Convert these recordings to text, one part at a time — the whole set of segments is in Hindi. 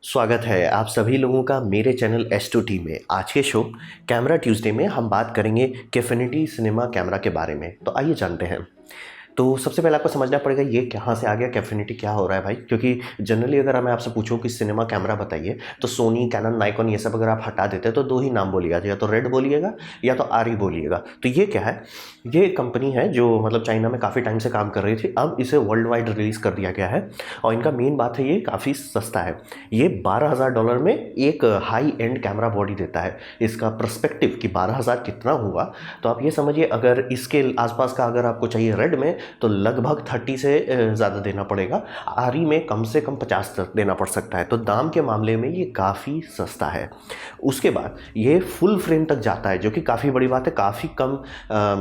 स्वागत है आप सभी लोगों का मेरे चैनल S2T में। आज के शो कैमरा ट्यूसडे में हम बात करेंगे कैफिनिटी सिनेमा कैमरा के बारे में। तो आइए जानते हैं। तो सबसे पहले आपको समझना पड़ेगा ये कहाँ से आ गया, कैफिनिटी क्या हो रहा है भाई। क्योंकि जनरली अगर मैं आपसे पूछूं कि सिनेमा कैमरा बताइए तो सोनी, कैनन, नाइकॉन ये सब अगर आप हटा देते हैं तो दो ही नाम बोलिएगा, या तो रेड बोलिएगा या तो आरी बोलिएगा। तो ये क्या है, ये कंपनी है जो मतलब चाइना में काफ़ी टाइम से काम कर रही थी, अब इसे वर्ल्ड वाइड रिलीज़ कर दिया गया है। और इनका मेन बात है ये काफ़ी सस्ता है। ये $12,000 में एक हाई एंड कैमरा बॉडी देता है। इसका पर्सपेक्टिव कि 12,000 कितना हुआ, तो आप ये समझिए अगर इसके आसपास का अगर आपको चाहिए रेड में तो लगभग 30 से ज़्यादा देना पड़ेगा। आरी में कम से कम 50 तक देना पड़ सकता है। तो दाम के मामले में ये काफ़ी सस्ता है। उसके बाद ये फुल फ्रेम तक जाता है, जो कि काफ़ी बड़ी बात है। काफ़ी कम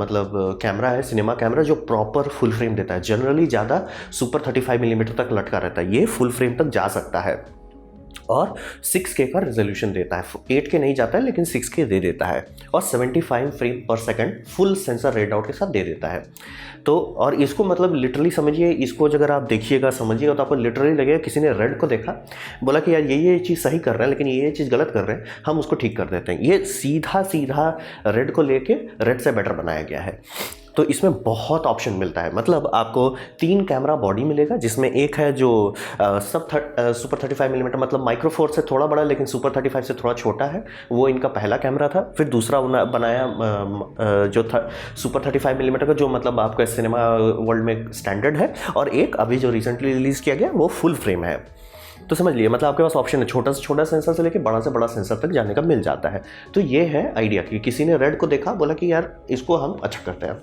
मतलब कैमरा है सिनेमा कैमरा जो प्रॉपर फुल फ्रेम देता है। जनरली ज़्यादा सुपर 35 मिलीमीटर तक लटका रहता है, ये फुल फ्रेम तक जा सकता है और 6K का रेजोल्यूशन देता है। 8K नहीं जाता है लेकिन 6K दे देता है और 75 फ्रेम पर second full sensor red out के साथ दे देता है। तो और इसको मतलब लिटरली समझिए, इसको अगर आप देखिएगा समझिएगा तो आपको लिटरली लगेगा किसी ने रेड को देखा, बोला कि यार ये चीज़ सही कर रहे हैं लेकिन ये चीज़ गलत कर रहे हैं, हम उसको ठीक कर देते हैं। ये सीधा सीधा रेड को लेके रेड से बेटर बनाया गया है। तो इसमें बहुत ऑप्शन मिलता है। मतलब आपको 3 कैमरा बॉडी मिलेगा, जिसमें एक है जो सुपर 35 मिलीमीटर मतलब माइक्रो फोर से थोड़ा बड़ा लेकिन सुपर 35 से थोड़ा छोटा है, वो इनका पहला कैमरा था। फिर दूसरा बनाया जो था सुपर 35 मिलीमीटर का, जो मतलब आपका सिनेमा वर्ल्ड में स्टैंडर्ड है। और एक अभी जो रिसेंटली रिलीज़ किया गया वो फुल फ्रेम है। तो समझ लिए मतलब आपके पास ऑप्शन है, छोटा से छोटा सेंसर से लेकर बड़ा से बड़ा सेंसर तक जाने का मिल जाता है। तो ये है आइडिया कि किसी ने रेड को देखा, बोला कि यार इसको हम अच्छा करते हैं।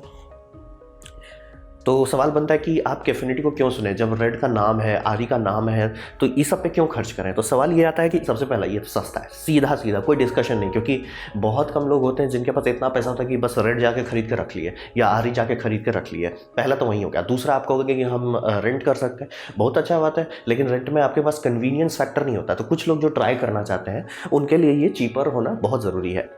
तो सवाल बनता है कि आप कैफिनिटी को क्यों सुने जब रेड का नाम है, आरी का नाम है, तो इस सब पे क्यों खर्च करें। तो सवाल ये आता है कि सबसे पहला ये सस्ता है, सीधा सीधा, कोई डिस्कशन नहीं। क्योंकि बहुत कम लोग होते हैं जिनके पास इतना पैसा होता है कि बस रेड जाके खरीद के रख लिए या आरी जाके खरीद के रख लिए। पहला तो वही हो गया। दूसरा आप कहोगे कि हम रेंट कर सकते हैं, बहुत अच्छा बात है, लेकिन रेंट में आपके पास कन्वीनियंस फैक्टर नहीं होता। तो कुछ लोग जो ट्राई करना चाहते हैं उनके लिए ये चीपर होना बहुत ज़रूरी है।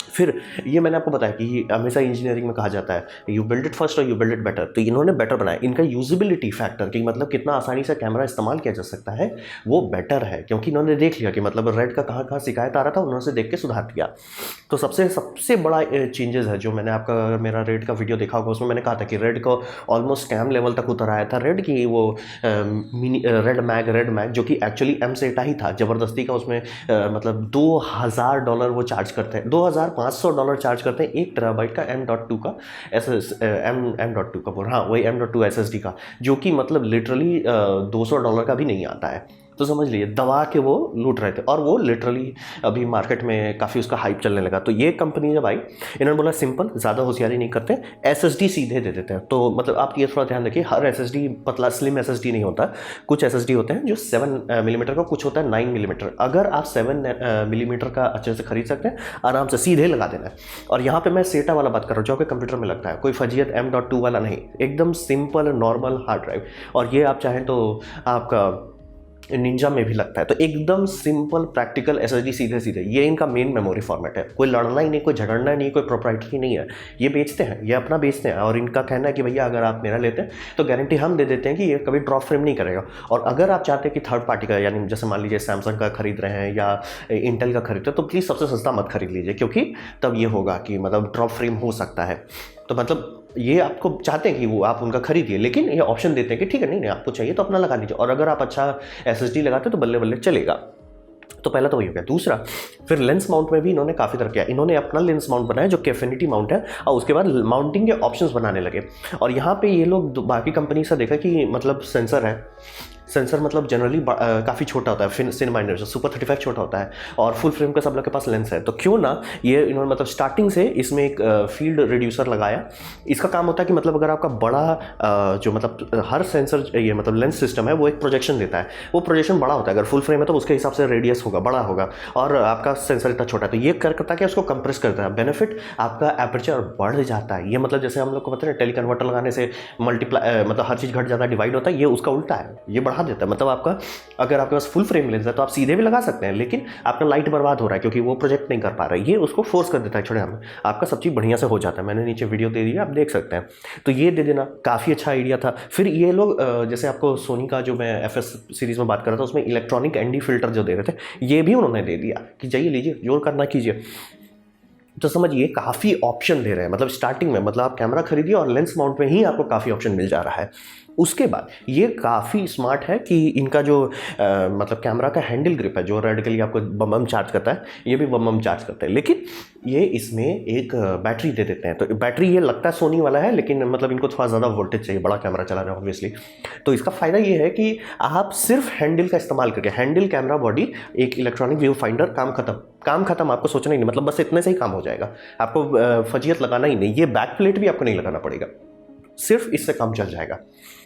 फिर ये मैंने आपको बताया कि हमेशा इंजीनियरिंग में कहा जाता है यू बिल्ड इट फर्स्ट और यू बिल्ड इट बेटर। तो इन्होंने बेटर बनाया। इनका यूजिबिलिटी फैक्टर कि मतलब कितना आसानी से कैमरा इस्तेमाल किया जा सकता है वो बेटर है, क्योंकि इन्होंने देख लिया कि मतलब रेड का कहाँ कहाँ शिकायत आ रहा था, उन्होंने देख के सुधार किया। तो सबसे बड़ा चेंजेस है जो मैंने आपका मेरा रेड का वीडियो देखा होगा, उसमें मैंने कहा था कि रेड को ऑलमोस्ट कैम लेवल तक उतर आया था रेड की वो मिनी रेड मैग जो कि एक्चुअली एम सेटा ही था ज़बरदस्ती का। उसमें मतलब $2,000 वो चार्ज करते हैं, $2,500 चार्ज करते हैं 1 टेराबाइट का M.2 का M.2 का बोल, हाँ वही M.2 SSD का, जो कि मतलब लिटरली $200 का भी नहीं आता है। तो समझ लिए दबा के वो लूट रहे थे, और वो लिटरली अभी मार्केट में काफ़ी उसका हाइप चलने लगा। तो ये कंपनी जब आई, इन्होंने बोला सिंपल, ज़्यादा होशियारी नहीं करते, SSD सीधे दे देते हैं। तो मतलब आप ये थोड़ा ध्यान रखिए, हर SSD पतला स्लिम SSD नहीं होता। कुछ SSD होते हैं जो 7 मिलीमीटर का, कुछ होता है 9 मिलीमीटर। अगर आप 7 मिलीमीटर का अच्छे से खरीद सकते हैं, आराम से सीधे लगा देना है। और यहाँ पे मैं सेटा वाला बात कर रहा हूँ जो आपके कंप्यूटर में लगता है, कोई फजीयत M.2 वाला नहीं, एकदम सिंपल नॉर्मल हार्ड ड्राइव। और ये आप चाहें तो आपका निंजा में भी लगता है। तो एकदम सिंपल प्रैक्टिकल SSD सीधे सीधे, ये इनका मेन मेमोरी फॉर्मेट है। कोई लड़ना ही नहीं, कोई झगड़ना ही नहीं, कोई प्रोप्राइटरी नहीं है। ये बेचते हैं, ये अपना बेचते हैं, और इनका कहना है कि भैया अगर आप मेरा लेते हैं तो गारंटी हम दे देते हैं कि ये कभी ड्रॉप फ्रेम नहीं करेगा। और अगर आप चाहते हैं कि थर्ड पार्टी का, यानी जैसे मान लीजिए सैमसंग का खरीद रहे हैं या इंटेल का खरीदते हैं, तो प्लीज़ सबसे सस्ता मत खरीद लीजिए, क्योंकि तब ये होगा कि मतलब ड्रॉप फ्रेम हो सकता है। तो मतलब ये आपको चाहते हैं कि वो आप उनका खरीदिए, लेकिन ये ऑप्शन देते हैं कि ठीक है, नहीं आपको चाहिए तो अपना लगा लीजिए, और अगर आप अच्छा SSD लगाते तो बल्ले बल्ले चलेगा। तो पहला तो वही हो गया। दूसरा, फिर लेंस माउंट में भी इन्होंने काफ़ी तरह किया। इन्होंने अपना लेंस माउंट बनाया जो कैफिनिटी माउंट है, और उसके बाद माउंटिंग के ऑप्शंस बनाने लगे। और यहाँ पे ये लोग बाकी कंपनी से देखा कि मतलब सेंसर मतलब जनरली काफ़ी छोटा होता है, सिनेमा इंडस्ट्री सुपर 35 छोटा होता है, और फुल फ्रेम का सब लोग के पास लेंस है। तो क्यों ना ये इन्होंने मतलब स्टार्टिंग से इसमें एक फील्ड रिड्यूसर लगाया। इसका काम होता है कि मतलब अगर आपका बड़ा जो मतलब हर सेंसर ये मतलब लेंस सिस्टम है वो एक प्रोजेक्शन देता है, वो प्रोजेक्शन बड़ा होता है। अगर फुल फ्रेम है तो उसके हिसाब से रेडियस होगा, बड़ा होगा, और आपका सेंसर इतना छोटा है। तो ये करता है कि उसको कंप्रेस करता है, बेनिफिट आपका एपर्चर बढ़ जाता है। ये मतलब जैसे हम लोग को पता है टेली कन्वर्टर लगाने से मल्टीप्लाई मतलब हर चीज़ घट जाता है, डिवाइड होता है, ये उसका उल्टा है, ये बढ़ा बढ़ा देता है। मतलब आपका अगर आपके पास फुल फ्रेम लेंस है तो आप सीधे भी लगा सकते हैं, लेकिन आपका लाइट बर्बाद हो रहा है क्योंकि वो प्रोजेक्ट नहीं कर पा रहा है। ये उसको फोर्स कर देता है छोटे में, आपका सब चीज़ बढ़िया से हो जाता है। मैंने नीचे वीडियो दे दी है, आप देख सकते हैं। तो ये दे देना काफ़ी अच्छा आइडिया था। फिर ये लोग जैसे आपको सोनी का जो मैं FS सीरीज़ में बात कर रहा था उसमें इलेक्ट्रॉनिक ND फिल्टर जो दे रहे थे, ये भी उन्होंने दे दिया कि जाइए लीजिए, जो करना कीजिए। तो समझिए काफ़ी ऑप्शन दे रहे हैं। मतलब स्टार्टिंग में मतलब आप कैमरा खरीदिए और लेंस माउंट में ही आपको काफ़ी ऑप्शन मिल जा रहा है। उसके बाद ये काफ़ी स्मार्ट है कि इनका जो मतलब कैमरा का हैंडल ग्रिप है, जो रेड के लिए आपको बम बम चार्ज करता है, ये भी बम बम चार्ज करता है, लेकिन ये इसमें एक बैटरी दे देते हैं। तो बैटरी ये लगता है सोनी वाला है, लेकिन मतलब इनको थोड़ा ज़्यादा वोल्टेज चाहिए, बड़ा कैमरा चला रहे हैं ऑब्वियसली। तो इसका फ़ायदा ये है कि आप सिर्फ हैंडल का इस्तेमाल करके, हैंडल कैमरा बॉडी एक इलेक्ट्रॉनिक व्यू फाइंडर, काम खत्म। आपको सोचना ही नहीं, मतलब बस इतने से ही काम हो जाएगा। आपको फजीयत लगाना ही नहीं, ये बैक प्लेट भी आपको नहीं लगाना पड़ेगा, सिर्फ इससे काम चल जाएगा।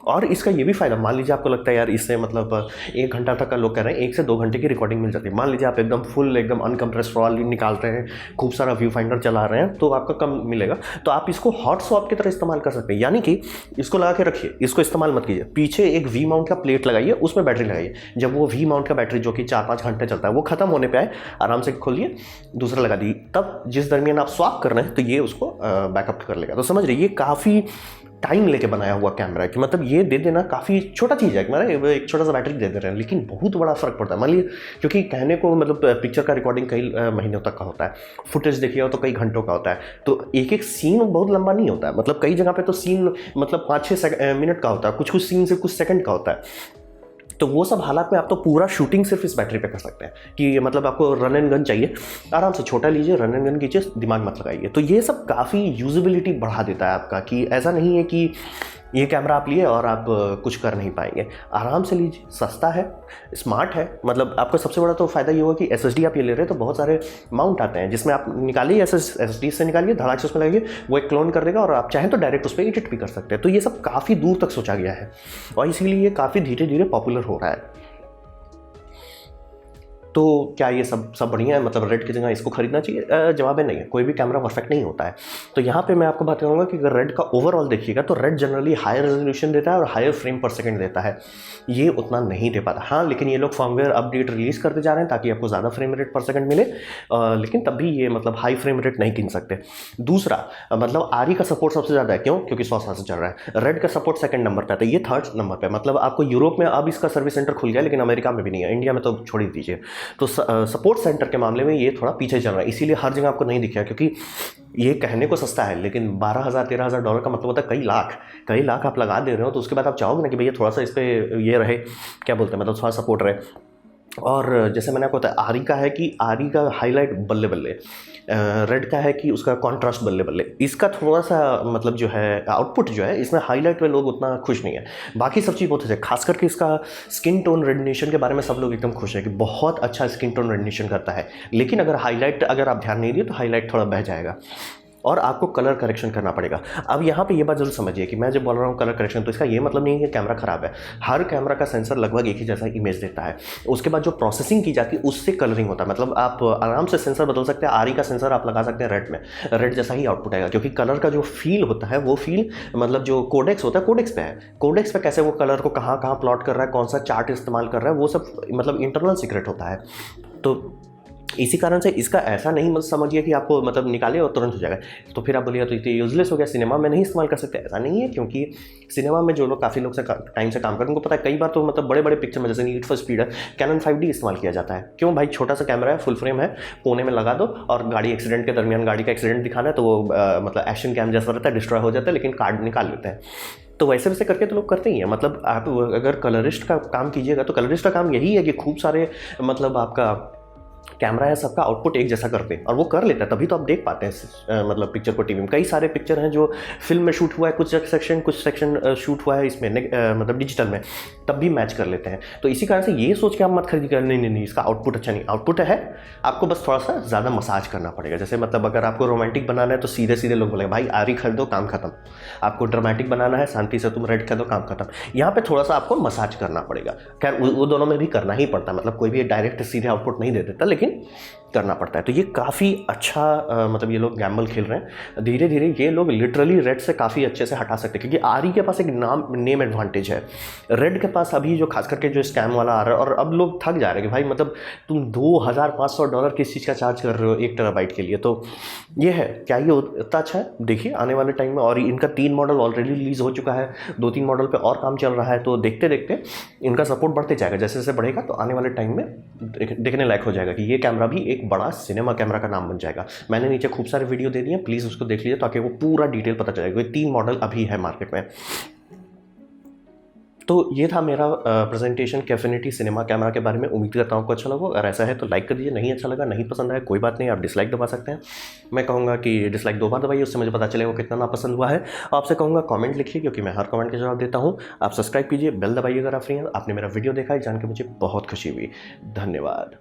और इसका ये भी फ़ायदा, मान लीजिए आपको लगता है यार इससे मतलब 1 घंटा तक का लोग कह रहे हैं, 1 से 2 घंटे की रिकॉर्डिंग मिल जाती है। मान लीजिए आप एकदम फुल एकदम अनकम्प्रेस्ड रॉ निकाल रहे हैं, खूब सारा व्यू फाइंडर चला रहे हैं, तो आपका कम मिलेगा। तो आप इसको हॉट स्वैप की तरह इस्तेमाल कर सकते हैं, यानी कि इसको लगा के रखिए, इसको इस्तेमाल मत कीजिए। पीछे एक वी माउंट का प्लेट लगाइए, उसमें बैटरी लगाइए। जब वो वी माउंट का बैटरी जो कि 4-5 घंटे चलता है वो खत्म होने पर आए, आराम से खोलिए, दूसरा लगा दीजिए। तब जिस दरमियान आप स्वैप कर रहे हैं तो ये उसको बैकअप कर लेगा। तो समझ रही, ये काफ़ी टाइम लेके बनाया हुआ कैमरा है कि मतलब ये दे देना काफ़ी छोटा चीज़ है कि मतलब एक छोटा सा बैटरी दे दे रहे हैं, लेकिन बहुत बड़ा फर्क पड़ता है। मान लीजिए, क्योंकि कहने को मतलब पिक्चर का रिकॉर्डिंग कई महीनों तक का होता है, फुटेज देखिए तो कई घंटों का होता है, तो एक एक सीन बहुत लंबा नहीं होता है। मतलब कई जगह पे तो सीन मतलब 5-6 मिनट का होता है, कुछ सीन से कुछ सेकंड का होता है। तो वो सब हालात में आप तो पूरा शूटिंग सिर्फ इस बैटरी पे कर सकते हैं कि मतलब आपको रन एंड गन चाहिए, आराम से छोटा लीजिए, रन एंड गन कीजिए, दिमाग मत लगाइए। तो ये सब काफ़ी यूजेबिलिटी बढ़ा देता है आपका, कि ऐसा नहीं है कि ये कैमरा आप लिए और आप कुछ कर नहीं पाएंगे। आराम से लीजिए, सस्ता है, स्मार्ट है। मतलब आपका सबसे बड़ा तो फ़ायदा ये हुआ कि SSD आप ये ले रहे हैं तो बहुत सारे माउंट आते हैं जिसमें आप निकालिए, SSD से निकालिए, धड़ाक से उसमें लगाइए, वो एक क्लोन कर देगा और आप चाहें तो डायरेक्ट उस पर एडिट भी कर सकते हैं। तो ये सब काफ़ी दूर तक सोचा गया है और इसीलिए ये काफ़ी धीरे धीरे पॉपुलर हो रहा है। तो क्या ये सब बढ़िया है, मतलब रेड की जगह इसको खरीदना चाहिए? जवाब है नहीं है, कोई भी कैमरा परफेक्ट नहीं होता है। तो यहाँ पे मैं आपको बात करूँगा कि अगर रेड का ओवरऑल देखिएगा तो रेड जनरली हायर रेजोल्यूशन देता है और हायर फ्रेम पर सेकंड देता है, ये उतना नहीं दे पाता। हाँ, लेकिन ये लोग फर्मवेयर अपडेट रिलीज़ करते जा रहे हैं ताकि आपको ज़्यादा फ्रेम रेट पर सेकंड मिले, लेकिन तब भी ये मतलब हाई फ्रेम रेट नहीं गिन सकते। दूसरा, मतलब आरी का सपोर्ट सबसे ज़्यादा है, क्यों? क्योंकि 100 साल से चल रहा है। रेड का सपोर्ट सेकंड नंबर पर आता है, ये थर्ड नंबर पर। मतलब आपको यूरोप में अब इसका सर्विस सेंटर खुल गया, लेकिन अमेरिका में भी नहीं है, इंडिया में तो छोड़ ही दीजिए। तो सपोर्ट सेंटर के मामले में ये थोड़ा पीछे चल रहा है, इसीलिए हर जगह आपको नहीं दिखेगा, क्योंकि ये कहने को सस्ता है, लेकिन $12,000-13,000 का मतलब होता है कई लाख आप लगा दे रहे हो। तो उसके बाद आप चाहोगे ना कि भैया थोड़ा सा इस पर ये रहे, क्या बोलते हैं, मतलब थोड़ा सपोर्ट रहे। और जैसे मैंने आपको बताया, आरी का है कि आरी का हाईलाइट बल्ले बल्ले, रेड का है कि उसका कॉन्ट्रास्ट बल्ले बल्ले। इसका थोड़ा सा मतलब जो है आउटपुट जो है इसमें हाईलाइट में लोग उतना खुश नहीं है, बाकी सब चीज़ बहुत अच्छी है। खास करके इसका स्किन टोन रेडिनेशन के बारे में सब लोग एकदम खुश है कि बहुत अच्छा स्किन टोन रेडिनेशन करता है। लेकिन अगर हाईलाइट अगर आप ध्यान नहीं दिए तो हाईलाइट थोड़ा बह जाएगा और आपको कलर करेक्शन करना पड़ेगा। अब यहाँ पे ये बात जरूर समझिए कि मैं जब बोल रहा हूँ कलर करेक्शन, तो इसका ये मतलब नहीं है कि कैमरा ख़राब है। हर कैमरा का सेंसर लगभग एक ही जैसा इमेज देता है, उसके बाद जो प्रोसेसिंग की जाती है उससे कलरिंग होता है। मतलब आप आराम से सेंसर बदल सकते हैं। आरी का सेंसर आप लगा सकते हैं रेड में, रेड जैसा ही आउटपुट आएगा, क्योंकि कलर का जो फील होता है वो फील मतलब जो कोडेक्स होता है, कोडेक्स पे है, कोडेक्स पे कैसे वो कलर को कहाँ प्लॉट कर रहा है, कौन सा चार्ट इस्तेमाल कर रहा है, वो सब मतलब इंटरनल सीक्रेट होता है। तो इसी कारण से इसका ऐसा नहीं मत समझिए कि आपको मतलब निकाले और तुरंत हो जाएगा। तो फिर आप बोलिए तो ये यूजलेस हो गया, सिनेमा में नहीं इस्तेमाल कर सकते, ऐसा नहीं है। क्योंकि सिनेमा में जो लोग काफ़ी लोग से टाइम से काम करते हैं उनको पता है, कई बार तो मतलब बड़े बड़े पिक्चर में जैसे नीड फॉर स्पीड है, कैनन 5D इस्तेमाल किया जाता है। क्यों भाई? छोटा सा कैमरा है, फुल फ्रेम है, कोने में लगा दो और गाड़ी एक्सीडेंट के दरमियान गाड़ी का एक्सीडेंट दिखाना है तो वो मतलब एक्शन कैम जैसा रहता है, डिस्ट्रॉय हो जाता है, लेकिन कार्ड निकाल लेते हैं। तो वैसे करके तो लोग करते ही हैं। मतलब आप अगर कलरिस्ट का काम कीजिएगा तो कलरिस्ट का काम यही है कि खूब सारे मतलब आपका कैमरा है, सबका आउटपुट एक जैसा करते हैं, और वो कर लेता है, तभी तो आप देख पाते हैं मतलब पिक्चर को टीवी में। कई सारे पिक्चर हैं जो फिल्म में शूट हुआ है, कुछ सेक्शन शूट हुआ है इसमें मतलब डिजिटल में, तब भी मैच कर लेते हैं। तो इसी कारण से ये सोच के आप मत खरीदिएगा नहीं इसका आउटपुट अच्छा नहीं। आउटपुट है, आपको बस थोड़ा सा ज़्यादा मसाज करना पड़ेगा। जैसे मतलब अगर आपको रोमांटिक बनाना है तो सीधे लोग बोलेंगे भाई आरी खरीदो, काम खत्म। आपको ड्रामेटिक बनाना है, शांति से तुम रेड खरीदो, काम खत्म। यहाँ पे थोड़ा सा आपको मसाज करना पड़ेगा। खैर वो दोनों में भी करना ही पड़ता है, मतलब कोई भी डायरेक्ट सीधे आउटपुट नहीं दे देता, लेकिन करना पड़ता है। तो ये काफ़ी अच्छा मतलब ये लोग गैम्बल खेल रहे हैं। धीरे धीरे ये लोग लिटरली रेड से काफ़ी अच्छे से हटा सकते हैं, क्योंकि आरई के पास एक नेम एडवांटेज है। रेड के पास अभी जो खास करके जो स्कैम वाला आ रहा है, और अब लोग थक जा रहे हैं कि भाई मतलब तुम $2500 किस चीज़ का चार्ज कर रहे हो 1 TB के लिए। तो ये है, क्या ये उतना अच्छा है? देखिए आने वाले टाइम में, और इनका 3 मॉडल ऑलरेडी रिलीज हो चुका है, 2-3 मॉडल पे और काम चल रहा है। तो देखते देखते इनका सपोर्ट बढ़ते जाएगा, जैसे जैसे बढ़ेगा तो आने वाले टाइम में देखने लायक हो जाएगा कि ये कैमरा भी एक बड़ा सिनेमा कैमरा का नाम बन जाएगा। मैंने नीचे खूब सारे वीडियो दे दिए, प्लीज़ उसको देख लीजिए ताकि वो पूरा डिटेल पता चलेगा। ये 3 मॉडल अभी है मार्केट में। तो ये था मेरा प्रेजेंटेशन कैफिनिटी सिनेमा कैमरा के बारे में। उम्मीद करता हूँ आपको अच्छा लगा। अगर ऐसा है तो लाइक कर दीजिए, नहीं अच्छा लगा, नहीं पसंद आया, कोई बात नहीं, आप डिसलाइक दबा सकते हैं। मैं कहूँगा कि डिसलाइक 2 बार दबाइए, उससे मुझे पता चलेगा वो कितना नापसंद हुआ है। आपसे कहूँगा कमेंट लिखिए, क्योंकि मैं हर कमेंट का जवाब देता हूँ। आप सब्सक्राइब कीजिए, बेल दबाइए अगर आप फ्री हैं। आपने मेरा वीडियो देखा है, जान के मुझे बहुत खुशी हुई। धन्यवाद।